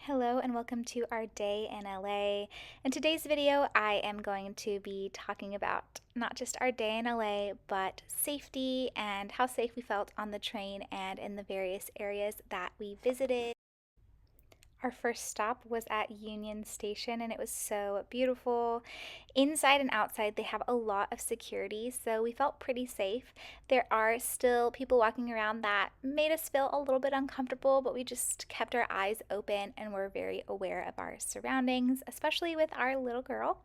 Hello and welcome to our day in LA. In today's video, I am going to be talking about not just our day in LA, but safety and how safe we felt on the train and in the various areas that we visited. Our first stop was at Union Station and it was so beautiful. Inside and outside, they have a lot of security, so we felt pretty safe. There are still people walking around that made us feel a little bit uncomfortable, but we just kept our eyes open and were very aware of our surroundings, especially with our little girl.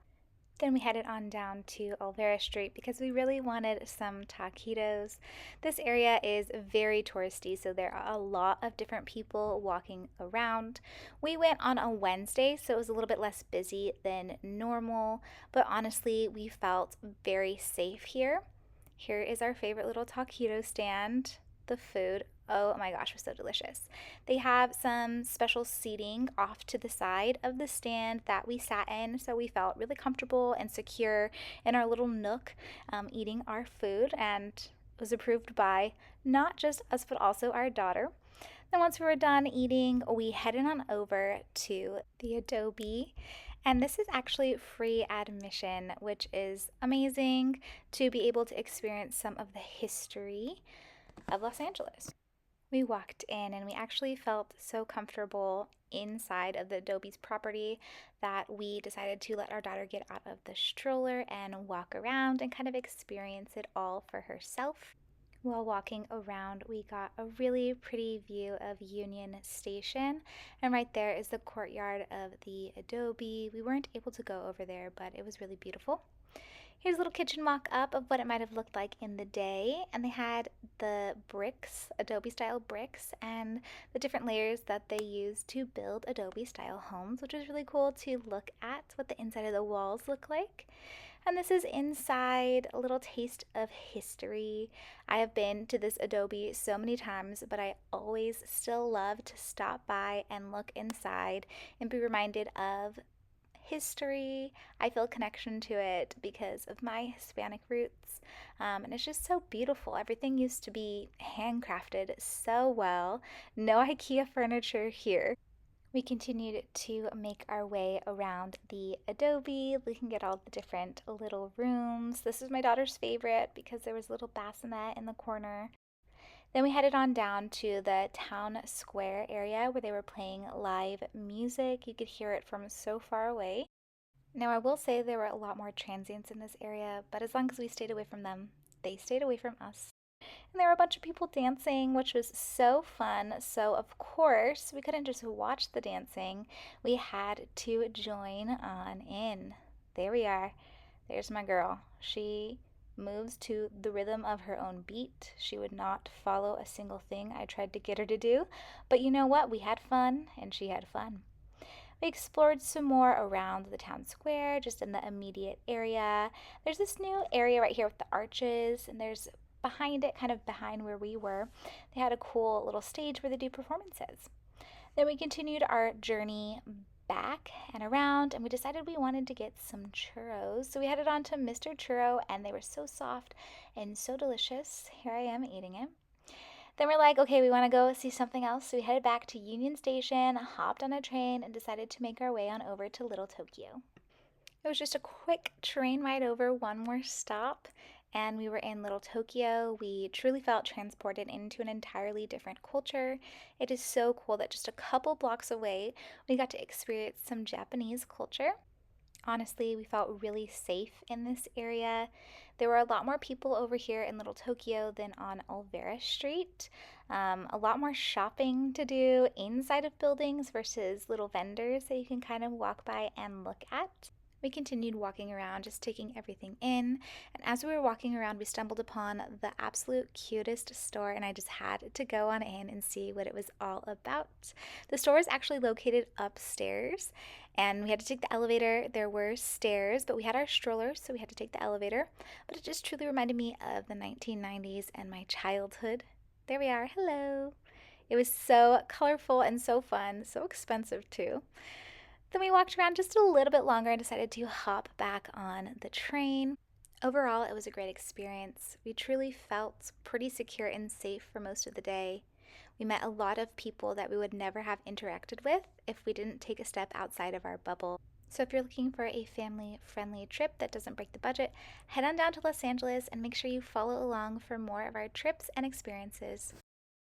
Then we headed on down to Olvera Street because we really wanted some taquitos. This area is very touristy, so there are a lot of different people walking around. We went on a Wednesday, so it was a little bit less busy than normal, but honestly, we felt very safe here. Here is our favorite little taquito stand. The food, oh my gosh, was so delicious. They have some special seating off to the side of the stand that we sat in, so we felt really comfortable and secure in our little nook eating our food, and it was approved by not just us but also our daughter. Then, once we were done eating, we headed on over to the Adobe. And this is actually free admission, which is amazing to be able to experience some of the history of Los Angeles. We walked in and we actually felt so comfortable inside of the Adobe's property that we decided to let our daughter get out of the stroller and walk around and kind of experience it all for herself. While walking around, we got a really pretty view of Union Station, and right there is the courtyard of the Adobe. We weren't able to go over there, but it was really beautiful. Here's a little kitchen mock up of what it might have looked like in the day, and they had the bricks, Adobe style bricks, and the different layers that they use to build Adobe style homes, which was really cool to look at what the inside of the walls look like. And this is inside, a little taste of history. I have been to this Adobe so many times, but I always still love to stop by and look inside and be reminded of history. I feel a connection to it because of my Hispanic roots. And it's just so beautiful. Everything used to be handcrafted so well. No IKEA furniture here. We continued to make our way around the Adobe, looking at all the different little rooms. This is my daughter's favorite because there was a little bassinet in the corner. Then we headed on down to the town square area where they were playing live music. You could hear it from so far away. Now, I will say there were a lot more transients in this area, but as long as we stayed away from them, they stayed away from us. And there were a bunch of people dancing, which was so fun. So, of course, we couldn't just watch the dancing, we had to join on in. There we are. There's my girl. She moves to the rhythm of her own beat. She would not follow a single thing I tried to get her to do. But you know what? We had fun, and she had fun. We explored some more around the town square, just in the immediate area. There's this new area right here with the arches, and there's behind it, kind of behind where we were, they had a cool little stage where they do performances. Then we continued our journey back and around, and we decided we wanted to get some churros. So we headed on to Mr. Churro, and they were so soft and so delicious. Here I am eating it. Then we're like, okay, we want to go see something else. So we headed back to Union Station, hopped on a train, and decided to make our way on over to Little Tokyo. It was just a quick train ride over, one more stop, and we were in Little Tokyo. We truly felt transported into an entirely different culture. It is so cool that just a couple blocks away, we got to experience some Japanese culture. Honestly, we felt really safe in this area. There were a lot more people over here in Little Tokyo than on Olvera Street. A lot more shopping to do inside of buildings versus little vendors that you can kind of walk by and look at. We continued walking around, just taking everything in. And as we were walking around, we stumbled upon the absolute cutest store, and I just had to go on in and see what it was all about. The store is actually located upstairs, and we had to take the elevator. There were stairs, but we had our stroller, so we had to take the elevator. But it just truly reminded me of the 1990s and my childhood. There we are. Hello. It was so colorful and so fun, so expensive too. Then we walked around just a little bit longer and decided to hop back on the train. Overall, it was a great experience. We truly felt pretty secure and safe for most of the day. We met a lot of people that we would never have interacted with if we didn't take a step outside of our bubble. So if you're looking for a family-friendly trip that doesn't break the budget, head on down to Los Angeles and make sure you follow along for more of our trips and experiences.